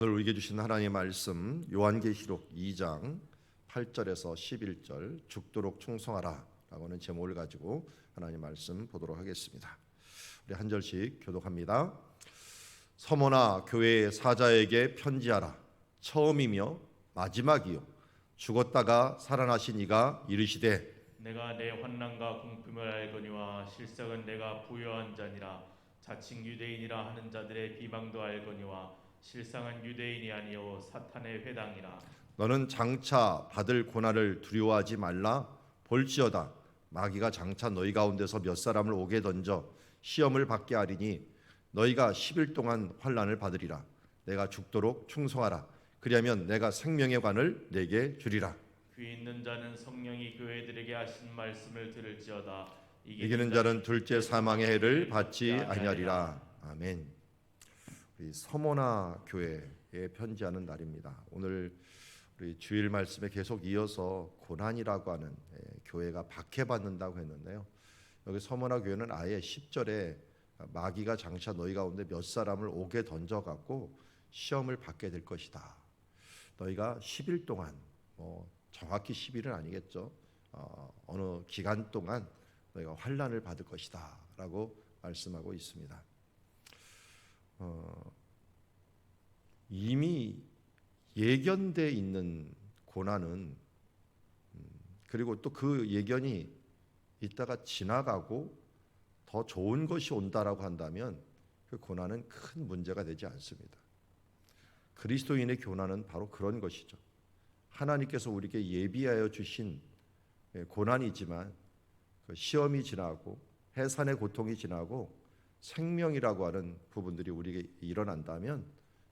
오늘 우리에게 주신 하나님의 말씀 요한계시록 2장 8절에서 11절 죽도록 충성하라 라고 하는 제목을 가지고 하나님 말씀 보도록 하겠습니다. 우리 한 절씩 교독합니다. 서머나 교회의 사자에게 편지하라. 처음이며 마지막이요 죽었다가 살아나신 이가 이르시되 내가 내 환난과 공품을 알거니와 실상은 내가 부요한 자니라. 자칭 유대인이라 하는 자들의 비방도 알거니와 실상은 유대인이 아니요 사탄의 회당이라. 너는 장차 받을 고난을 두려워하지 말라. 볼지어다 마귀가 장차 너희 가운데서 몇 사람을 옥에 던져 시험을 받게 하리니 너희가 10일 동안 환난을 받으리라. 내가 죽도록 충성하라. 그리하면 내가 생명의 관을 내게 주리라. 귀 있는 자는 성령이 교회들에게 하신 말씀을 들을지어다. 이기는 자는 둘째 사망의 해를 받지 아니하리라. 아멘. 우리 서머나 교회에 편지하는 날입니다. 오늘 우리 주일 말씀에 계속 이어서 고난이라고 하는 교회가 박해받는다고 했는데요. 여기 서머나 교회는 아예 10절에 마귀가 장차 너희 가운데 몇 사람을 옥에 던져갖고 시험을 받게 될 것이다. 너희가 10일 동안 정확히 10일은 아니겠죠. 어느 기간 동안 너희가 환난을 받을 것이다 라고 말씀하고 있습니다. 이미 예견되어 있는 고난은 그리고 또 그 예견이 있다가 지나가고 더 좋은 것이 온다라고 한다면 그 고난은 큰 문제가 되지 않습니다. 그리스도인의 고난은 바로 그런 것이죠. 하나님께서 우리에게 예비하여 주신 고난이지만 그 시험이 지나고 해산의 고통이 지나고 생명이라고 하는 부분들이 우리에게 일어난다면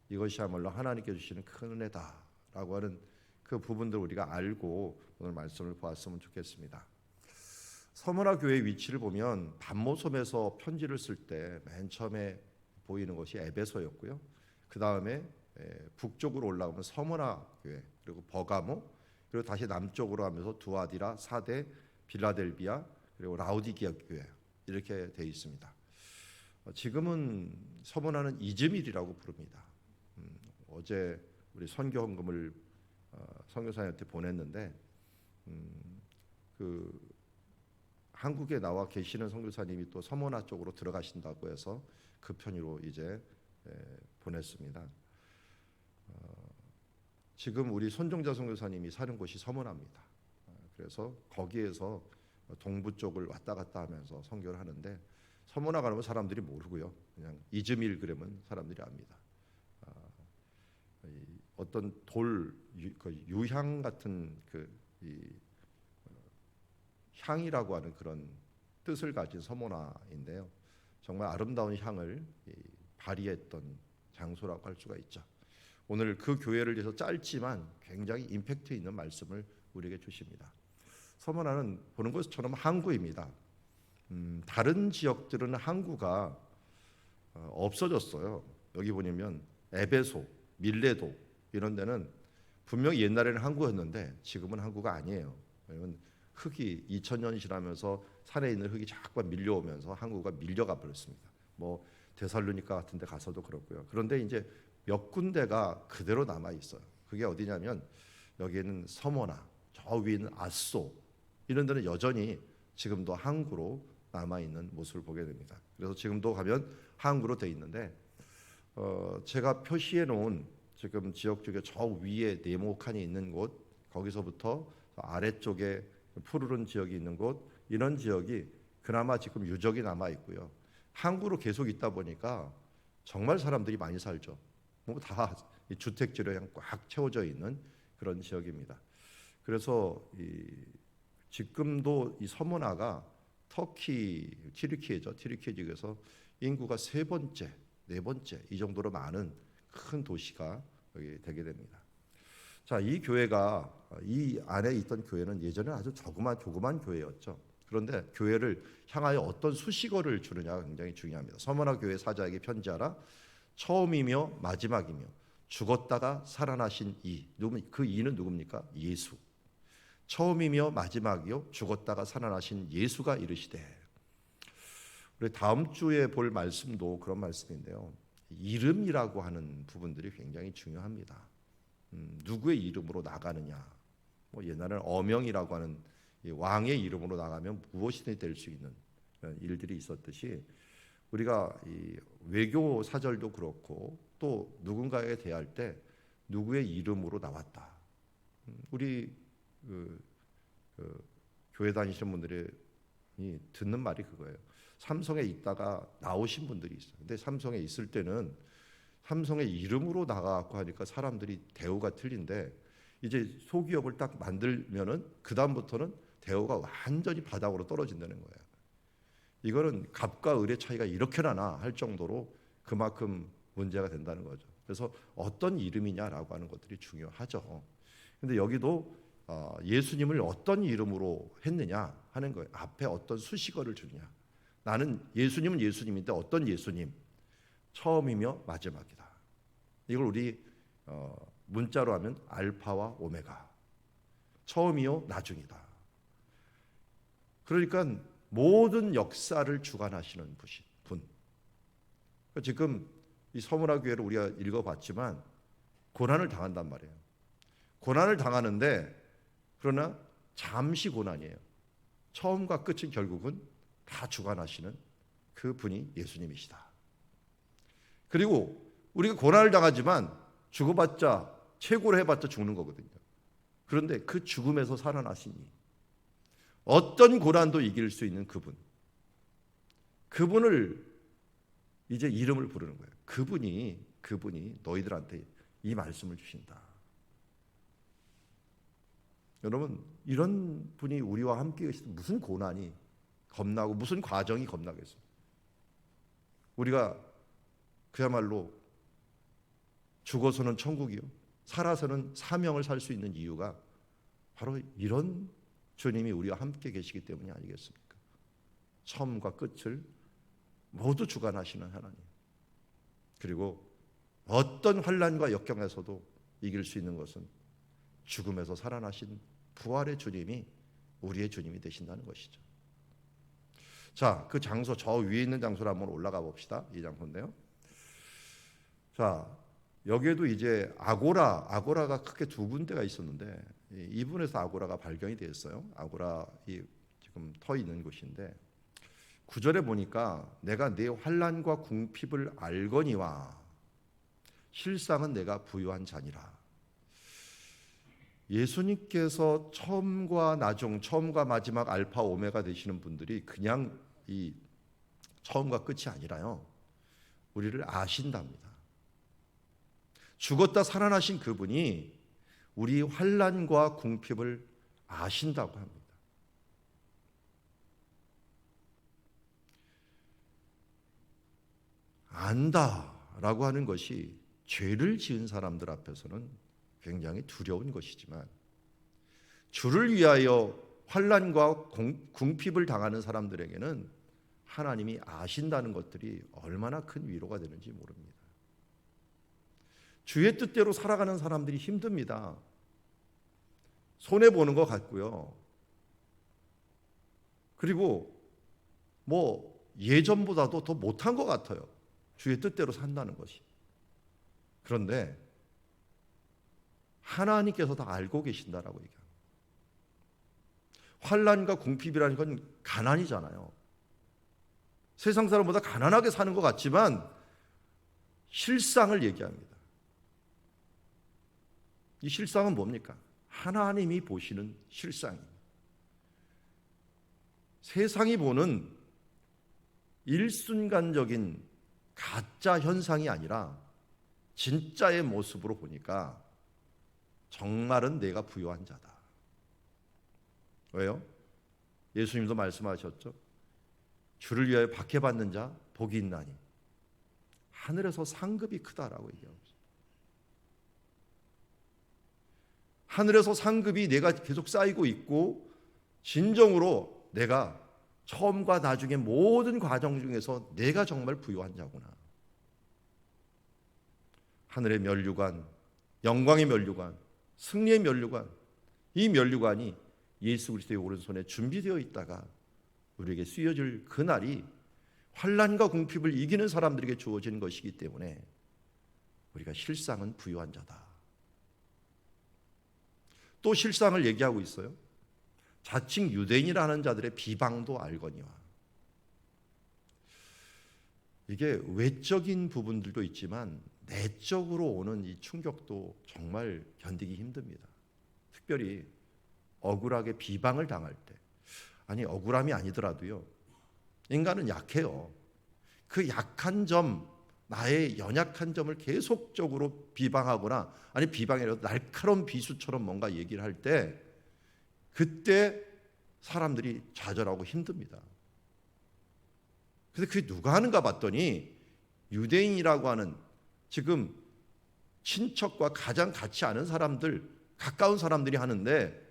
이것이야말로 하나님께 주시는 큰 은혜다라고 하는 그 부분들을 우리가 알고 오늘 말씀을 보았으면 좋겠습니다. 서머나 교회의 위치를 보면 반모섬에서 편지를 쓸 때 맨 처음에 보이는 것이 에베소였고요. 그 다음에 북쪽으로 올라오면 서머나 교회, 그리고 버가모, 그리고 다시 남쪽으로 하면서 두아디라, 사데, 빌라델비아, 그리고 라우디기아 교회 이렇게 되어 있습니다. 지금은 서머나는 이즈밀이라고 부릅니다. 어제 우리 선교 헌금을 선교사님한테 보냈는데 그 한국에 나와 계시는 선교사님이 또 서머나 쪽으로 들어가신다고 해서 그 편의로 이제 보냈습니다. 지금 우리 손종자 선교사님이 사는 곳이 서머나입니다. 그래서 거기에서 동부 쪽을 왔다 갔다 하면서 선교를 하는데 서머나 가면 사람들이 모르고요. 그냥 이즈밀 그러면 사람들이 압니다. 어떤 돌 유향 같은 향이라고 하는 그런 뜻을 가진 서머나인데요. 정말 아름다운 향을 발휘했던 장소라고 할 수가 있죠. 오늘 그 교회를 위해서 짧지만 굉장히 임팩트 있는 말씀을 우리에게 주십니다. 서머나는 보는 것처럼 항구입니다. 다른 지역들은 항구가 없어졌어요. 여기 보시면 에베소, 밀레도 이런 데는 분명히 옛날에는 항구였는데 지금은 항구가 아니에요. 왜냐하면 흙이 2000년이 지나면서 산에 있는 흙이 자꾸 밀려오면서 항구가 밀려가 버렸습니다. 뭐 데살로니가 같은 데 가서도 그렇고요. 그런데 이제 몇 군데가 그대로 남아 있어요. 그게 어디냐면 여기는 서머나, 저 위는 아소 이런 데는 여전히 지금도 항구로 남아 있는 모습을 보게 됩니다. 그래서 지금도 가면 항구로 돼 있는데 제가 표시해 놓은 지금 지역 중에 저 위에 네모칸이 있는 곳, 거기서부터 아래쪽에 푸르른 지역이 있는 곳, 이런 지역이 그나마 지금 유적이 남아 있고요. 항구로 계속 있다 보니까 정말 사람들이 많이 살죠. 뭐 다 주택지로 그냥 꽉 채워져 있는 그런 지역입니다. 그래서 지금도 이 서머나가 터키 튀르키예죠. 튀르키예 지역에서 인구가 세 번째, 네 번째 이 정도로 많은 큰 도시가 여기 되게 됩니다. 자, 이 교회가 이 안에 있던 교회는 예전에 아주 조그만 교회였죠. 그런데 교회를 향하여 어떤 수식어를 주느냐가 굉장히 중요합니다. 서머나 교회 사자에게 편지하라. 처음이며 마지막이며 죽었다가 살아나신 이. 그 이는 누굽니까? 예수. 처음이며 마지막이요 죽었다가 살아나신 예수가 이르시되. 우리 다음 주에 볼 말씀도 그런 말씀인데요. 이름이라고 하는 부분들이 굉장히 중요합니다. 누구의 이름으로 나가느냐. 뭐 옛날에는 어명이라고 하는 이 왕의 이름으로 나가면 무엇이든 될 수 있는 일들이 있었듯이 우리가 이 외교 사절도 그렇고 또 누군가에 대할 때 누구의 이름으로 나왔다. 우리 교회 다니시는 분들이 듣는 말이 그거예요. 삼성에 있다가 나오신 분들이 있어요. 근데 삼성에 있을 때는 삼성의 이름으로 나가고 하니까 사람들이 대우가 틀린데 이제 소기업을 딱 만들면은 그 다음부터는 대우가 완전히 바닥으로 떨어진다는 거예요. 이거는 갑과 을의 차이가 이렇게 나나 할 정도로 그만큼 문제가 된다는 거죠. 그래서 어떤 이름이냐라고 하는 것들이 중요하죠. 근데 여기도 예수님을 어떤 이름으로 했느냐 하는 거예요. 앞에 어떤 수식어를 주느냐. 나는 예수님은 예수님인데 어떤 예수님? 처음이며 마지막이다. 이걸 우리 문자로 하면 알파와 오메가. 처음이요 나중이다. 그러니까 모든 역사를 주관하시는 분. 지금 이 서문화 교회를 우리가 읽어봤지만 고난을 당한단 말이에요. 고난을 당하는데 그러나 잠시 고난이에요. 처음과 끝은 결국은 다 주관하시는 그 분이 예수님이시다. 그리고 우리가 고난을 당하지만 죽어봤자 최고로 해봤자 죽는 거거든요. 그런데 그 죽음에서 살아나시니 어떤 고난도 이길 수 있는 그분을 이제 이름을 부르는 거예요. 그분이 너희들한테 이 말씀을 주신다. 여러분, 이런 분이 우리와 함께 계시면 무슨 고난이 겁나고 무슨 과정이 겁나겠어요. 우리가 그야말로 죽어서는 천국이요, 살아서는 사명을 살 수 있는 이유가 바로 이런 주님이 우리와 함께 계시기 때문이 아니겠습니까? 처음과 끝을 모두 주관하시는 하나님. 그리고 어떤 환난과 역경에서도 이길 수 있는 것은 죽음에서 살아나신 부활의 주님이 우리의 주님이 되신다는 것이죠. 자, 그 장소, 저 위에 있는 장소로 한번 올라가 봅시다. 이 장소인데요. 자, 여기에도 이제 아고라가 크게 두 군데가 있었는데 이 부분에서 아고라가 발견이 되었어요. 아고라이 지금 터 있는 곳인데 9절에 보니까 내가 네 환난과 궁핍을 알거니와 실상은 내가 부유한 자니라. 예수님께서 처음과 나중, 처음과 마지막 알파 오메가 되시는 분들이 그냥 이 처음과 끝이 아니라요, 우리를 아신답니다. 죽었다 살아나신 그분이 우리 환난과 궁핍을 아신다고 합니다. 안다라고 하는 것이 죄를 지은 사람들 앞에서는 굉장히 두려운 것이지만 주를 위하여 환난과 궁핍을 당하는 사람들에게는 하나님이 아신다는 것들이 얼마나 큰 위로가 되는지 모릅니다. 주의 뜻대로 살아가는 사람들이 힘듭니다. 손해보는 것 같고요. 그리고 뭐 예전보다도 더 못한 것 같아요. 주의 뜻대로 산다는 것이. 그런데 하나님께서 다 알고 계신다라고 얘기합니다. 환난과 궁핍이라는 건 가난이잖아요. 세상 사람보다 가난하게 사는 것 같지만 실상을 얘기합니다. 이 실상은 뭡니까? 하나님이 보시는 실상입니다. 세상이 보는 일순간적인 가짜 현상이 아니라 진짜의 모습으로 보니까 정말은 내가 부유한 자다. 왜요? 예수님도 말씀하셨죠. 주를 위하여 박해받는 자 복이 있나니 하늘에서 상급이 크다라고 얘기합니다. 하늘에서 상급이 내가 계속 쌓이고 있고 진정으로 내가 처음과 나중의 모든 과정 중에서 내가 정말 부유한 자구나. 하늘의 면류관, 영광의 면류관, 승리의 면류관, 이 면류관이 예수 그리스도의 오른손에 준비되어 있다가 우리에게 씌워질 그날이 환난과 궁핍을 이기는 사람들에게 주어지는 것이기 때문에 우리가 실상은 부유한 자다. 또 실상을 얘기하고 있어요. 자칭 유대인이라 하는 자들의 비방도 알거니와. 이게 외적인 부분들도 있지만 내적으로 오는 이 충격도 정말 견디기 힘듭니다. 특별히 억울하게 비방을 당할 때, 아니 억울함이 아니더라도요, 인간은 약해요. 그 약한 점, 나의 연약한 점을 계속적으로 비방하거나, 아니 비방이라도 날카로운 비수처럼 뭔가 얘기를 할 때, 그때 사람들이 좌절하고 힘듭니다. 근데 그게 누가 하는가 봤더니 유대인이라고 하는, 지금 친척과 가장 같이 아는 사람들, 가까운 사람들이 하는데,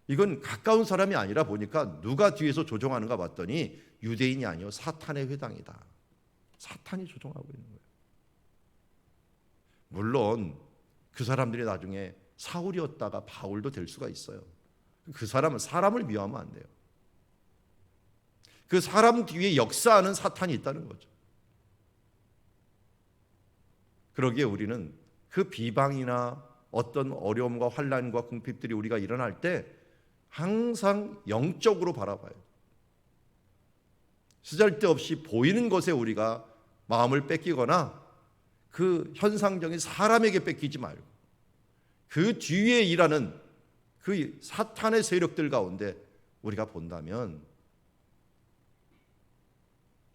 이건 가까운 사람이 아니라 보니까 누가 뒤에서 조종하는가 봤더니 유대인이 아니요 사탄의 회당이다. 사탄이 조종하고 있는 거예요. 물론 그 사람들이 나중에 사울이었다가 바울도 될 수가 있어요. 그 사람은 사람을 미워하면 안 돼요. 그 사람 뒤에 역사하는 사탄이 있다는 거죠. 그러기에 우리는 그 비방이나 어떤 어려움과 환난과 궁핍들이 우리가 일어날 때 항상 영적으로 바라봐요. 쓰잘데없이 보이는 것에 우리가 마음을 뺏기거나 그 현상적인 사람에게 뺏기지 말고 그 뒤에 일하는 그 사탄의 세력들 가운데 우리가 본다면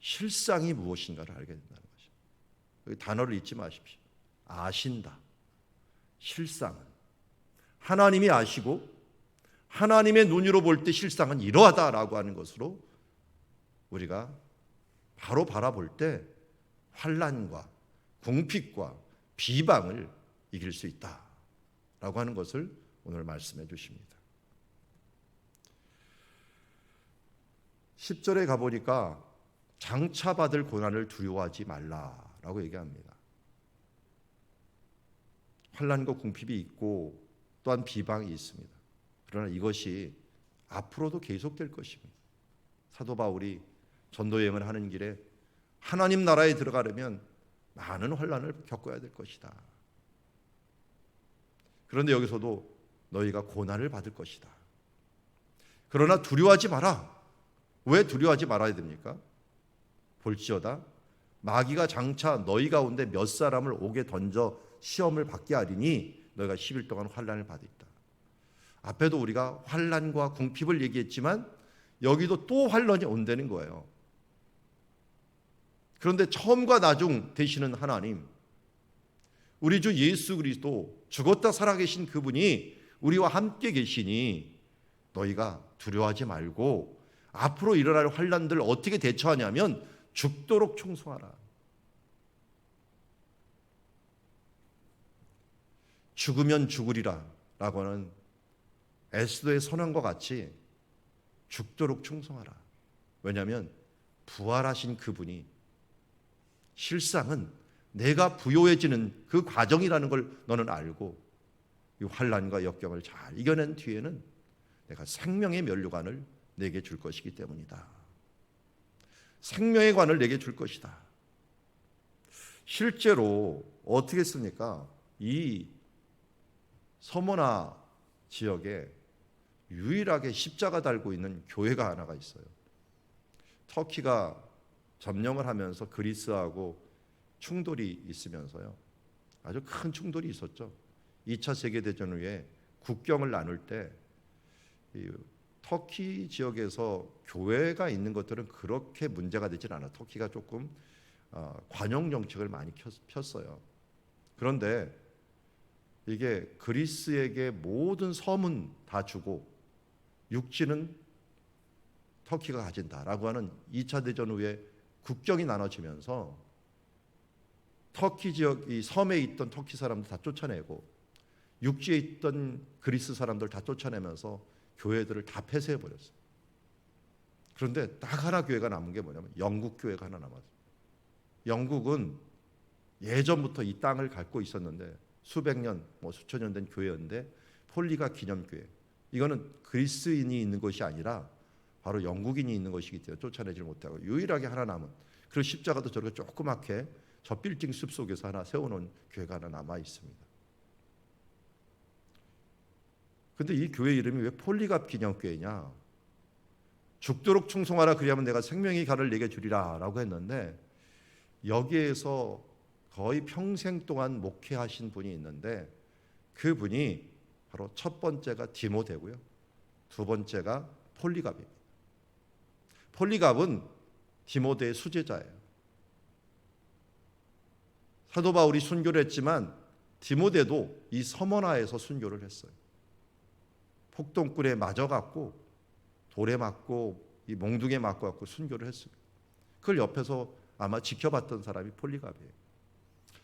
실상이 무엇인가를 알게 된다는 것이죠. 단어를 잊지 마십시오. 아신다. 실상은 하나님이 아시고 하나님의 눈으로 볼 때 실상은 이러하다라고 하는 것으로 우리가 바로 바라볼 때 환난과 궁핍과 비방을 이길 수 있다라고 하는 것을 오늘 말씀해 주십니다. 10절에 가보니까 장차 받을 고난을 두려워하지 말라라고 얘기합니다. 환난과 궁핍이 있고 또한 비방이 있습니다. 그러나 이것이 앞으로도 계속될 것입니다. 사도 바울이 전도 여행을 하는 길에 하나님 나라에 들어가려면 많은 환난을 겪어야 될 것이다. 그런데 여기서도 너희가 고난을 받을 것이다. 그러나 두려워하지 마라. 왜 두려워하지 말아야 됩니까? 볼지어다 마귀가 장차 너희 가운데 몇 사람을 옥에 던져 시험을 받게 하리니 너희가 10일 동안 환난을 받으리다. 앞에도 우리가 환난과 궁핍을 얘기했지만 여기도 또 환난이 온다는 거예요. 그런데 처음과 나중 되시는 하나님, 우리 주 예수 그리스도 죽었다 살아계신 그분이 우리와 함께 계시니 너희가 두려워하지 말고 앞으로 일어날 환난들을 어떻게 대처하냐면 죽도록 충성하라. 죽으면 죽으리라 라고 하는 에스더의 선언과 같이 죽도록 충성하라. 왜냐하면 부활하신 그분이 실상은 내가 부요해지는 그 과정이라는 걸 너는 알고 이 환난과 역경을 잘 이겨낸 뒤에는 내가 생명의 면류관을 내게 줄 것이기 때문이다. 생명의 관을 내게 줄 것이다. 실제로 어떻게 씁니까? 이 서머나 지역에 유일하게 십자가 달고 있는 교회가 하나가 있어요. 터키가 점령을 하면서 그리스하고 충돌이 있으면서요. 아주 큰 충돌이 있었죠. 2차 세계대전 후에 국경을 나눌 때 터키 지역에서 교회가 있는 것들은 그렇게 문제가 되질 않아. 터키가 조금 관용 정책을 많이 폈어요. 그런데 이게 그리스에게 모든 섬은 다 주고 육지는 터키가 가진다라고 하는 2차 대전 후에 국경이 나눠지면서 터키 지역 이 섬에 있던 터키 사람들 다 쫓아내고 육지에 있던 그리스 사람들 다 쫓아내면서 교회들을 다 폐쇄해 버렸어요. 그런데 딱 하나 교회가 남은 게 뭐냐면 영국 교회가 하나 남았어요. 영국은 예전부터 이 땅을 갖고 있었는데 수백 년, 수천 년 된 교회였는데 폴리가 기념교회. 이거는 그리스인이 있는 것이 아니라 바로 영국인이 있는 것이기 때문에 쫓아내질 못하고 유일하게 하나 남은. 그리고 십자가도 저렇게 조그맣게 저 빌딩 숲속에서 하나 세워놓은 교회가 하나 남아 있습니다. 근데 이 교회 이름이 왜 폴리갑 기념교회냐? 죽도록 충성하라 그리하면 내가 생명의 가를 내게 주리라 라고 했는데, 여기에서 거의 평생 동안 목회하신 분이 있는데 그분이 바로 첫 번째가 디모데고요, 두 번째가 폴리갑입니다. 폴리갑은 디모데의 수제자예요. 사도 바울이 순교를 했지만 디모데도 이 서머나에서 순교를 했어요. 폭동굴에 맞아갖고 돌에 맞고 이 몽둥이에 맞고 순교를 했습니다. 그걸 옆에서 아마 지켜봤던 사람이 폴리갑이에요.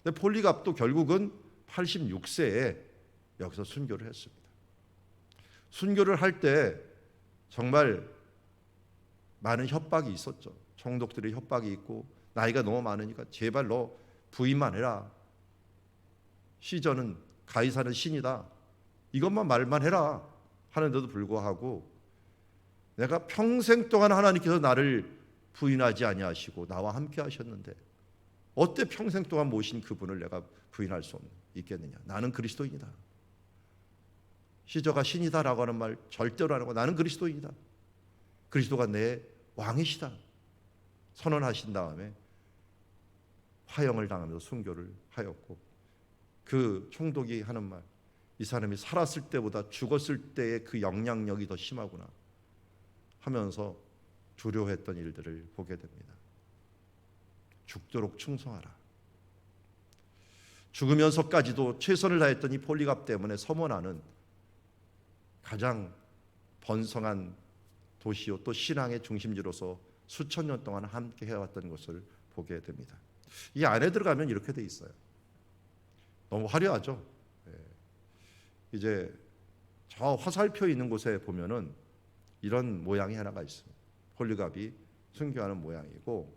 근데 폴리갑도 결국은 86세에 여기서 순교를 했습니다. 순교를 할 때 정말 많은 협박이 있었죠. 총독들의 협박이 있고, 나이가 너무 많으니까 제발 너 부인만 해라. 시저는 가이사는 신이다. 이것만 말만 해라 하는데도 불구하고 내가 평생 동안 하나님께서 나를 부인하지 아니하시고 나와 함께 하셨는데 어때 평생 동안 모신 그분을 내가 부인할 수 있겠느냐. 나는 그리스도인이다. 시저가 신이다라고 하는 말 절대로 안 하고 나는 그리스도인이다. 그리스도가 내 왕이시다 선언하신 다음에 화형을 당하면서 순교를 하였고, 그 총독이 하는 말, 이 사람이 살았을 때보다 죽었을 때의 그 영향력이 더 심하구나 하면서 두려워했던 일들을 보게 됩니다. 죽도록 충성하라. 죽으면서까지도 최선을 다했던 이 폴리갑 때문에 서머나는 가장 번성한 도시요 또 신앙의 중심지로서 수천 년 동안 함께 해왔던 것을 보게 됩니다. 이 안에 들어가면 이렇게 돼 있어요. 너무 화려하죠. 이제 저 화살표 있는 곳에 보면은 이런 모양이 하나가 있습니다. 폴리갑이 순교하는 모양이고,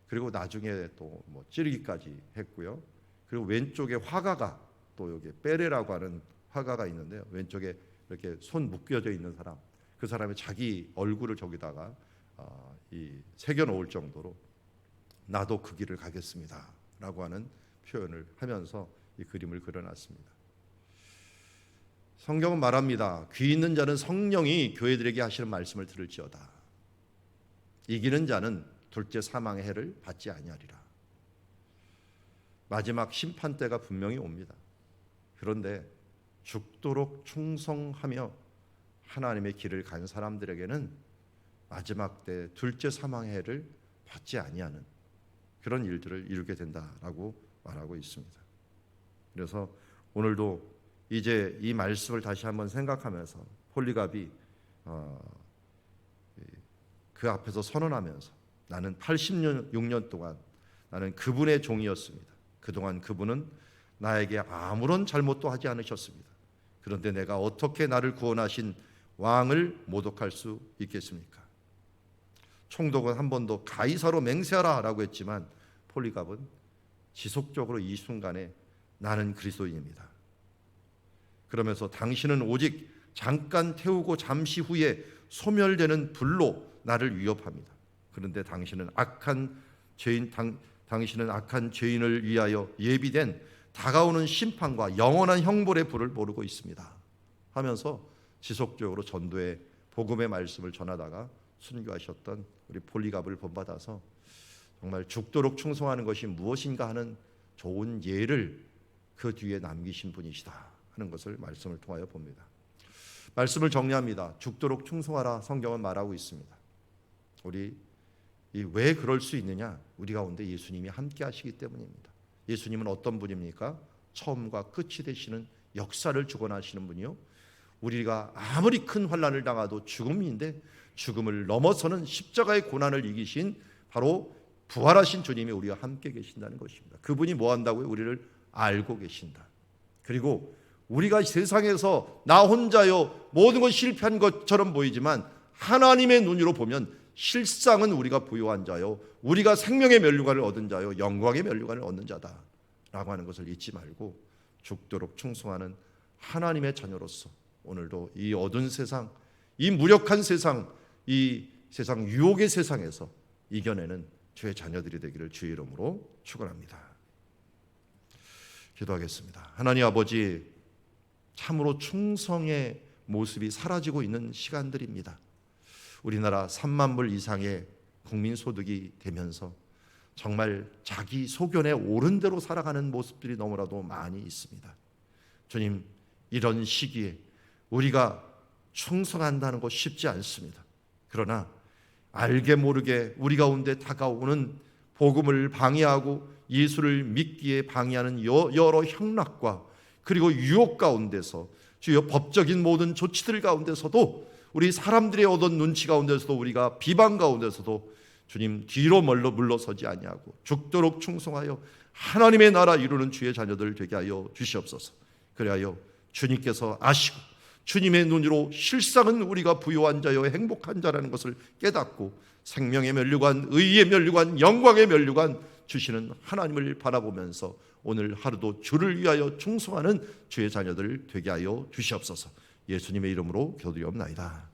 그리고 나중에 또 뭐 찌르기까지 했고요. 그리고 왼쪽에 화가가 또 여기 빼레라고 하는 화가가 있는데요. 왼쪽에 이렇게 손 묶여져 있는 사람, 그 사람이 자기 얼굴을 저기다가 새겨 놓을 정도로 나도 그 길을 가겠습니다라고 하는 표현을 하면서 이 그림을 그려놨습니다. 성경은 말합니다. 귀 있는 자는 성령이 교회들에게 하시는 말씀을 들을지어다. 이기는 자는 둘째 사망의 해를 받지 아니하리라. 마지막 심판 때가 분명히 옵니다. 그런데 죽도록 충성하며 하나님의 길을 간 사람들에게는 마지막 때 둘째 사망의 해를 받지 아니하는 그런 일들을 이루게 된다라고 말하고 있습니다. 그래서 오늘도 이제 이 말씀을 다시 한번 생각하면서 폴리갑이 그 앞에서 선언하면서 나는 86년 동안 나는 그분의 종이었습니다. 그동안 그분은 나에게 아무런 잘못도 하지 않으셨습니다. 그런데 내가 어떻게 나를 구원하신 왕을 모독할 수 있겠습니까? 총독은 한 번도 가이사로 맹세하라 라고 했지만 폴리갑은 지속적으로 이 순간에 나는 그리스도인입니다. 그러면서 당신은 오직 잠깐 태우고 잠시 후에 소멸되는 불로 나를 위협합니다. 그런데 당신은 악한 죄인을 위하여 예비된 다가오는 심판과 영원한 형벌의 불을 모르고 있습니다 하면서 지속적으로 전도의 복음의 말씀을 전하다가 순교하셨던 우리 폴리갑을 본받아서 정말 죽도록 충성하는 것이 무엇인가 하는 좋은 예를 그 뒤에 남기신 분이시다 하는 것을 말씀을 통하여 봅니다. 말씀을 정리합니다. 죽도록 충성하라 성경은 말하고 있습니다. 우리 왜 그럴 수 있느냐? 우리 가운데 예수님이 함께 하시기 때문입니다. 예수님은 어떤 분입니까? 처음과 끝이 되시는 역사를 주관하시는 분이요, 우리가 아무리 큰 환난을 당하도 죽음인데 죽음을 넘어서는 십자가의 고난을 이기신 바로 부활하신 주님이 우리와 함께 계신다는 것입니다. 그분이 뭐 한다고요? 우리를 알고 계신다. 그리고 우리가 세상에서 나 혼자요 모든 것 실패한 것처럼 보이지만 하나님의 눈으로 보면 실상은 우리가 부요한 자요, 우리가 생명의 면류관을 얻은 자요, 영광의 면류관을 얻는 자다라고 하는 것을 잊지 말고 죽도록 충성하는 하나님의 자녀로서 오늘도 이 어두운 세상, 이 무력한 세상, 이 세상 유혹의 세상에서 이겨내는 주의 자녀들이 되기를 주의 이름으로 축원합니다. 기도하겠습니다. 하나님 아버지, 참으로 충성의 모습이 사라지고 있는 시간들입니다. 우리나라 3만 불 이상의 국민소득이 되면서 정말 자기 소견에 옳은 대로 살아가는 모습들이 너무나도 많이 있습니다. 주님, 이런 시기에 우리가 충성한다는 것 쉽지 않습니다. 그러나 알게 모르게 우리 가운데 다가오는 복음을 방해하고 예수를 믿기에 방해하는 여러 형락과 그리고 유혹 가운데서, 주여 법적인 모든 조치들 가운데서도, 우리 사람들의 얻은 눈치 가운데서도, 우리가 비방 가운데서도 주님 뒤로 물러서지 아니하고 죽도록 충성하여 하나님의 나라 이루는 주의 자녀들 되게 하여 주시옵소서. 그리하여 주님께서 아시고 주님의 눈으로 실상은 우리가 부요한 자여 행복한 자라는 것을 깨닫고 생명의 면류관, 의의 면류관, 영광의 면류관 주시는 하나님을 바라보면서 오늘 하루도 주를 위하여 충성하는 주의 자녀들 되게 하여 주시옵소서. 예수님의 이름으로 기도드리옵나이다.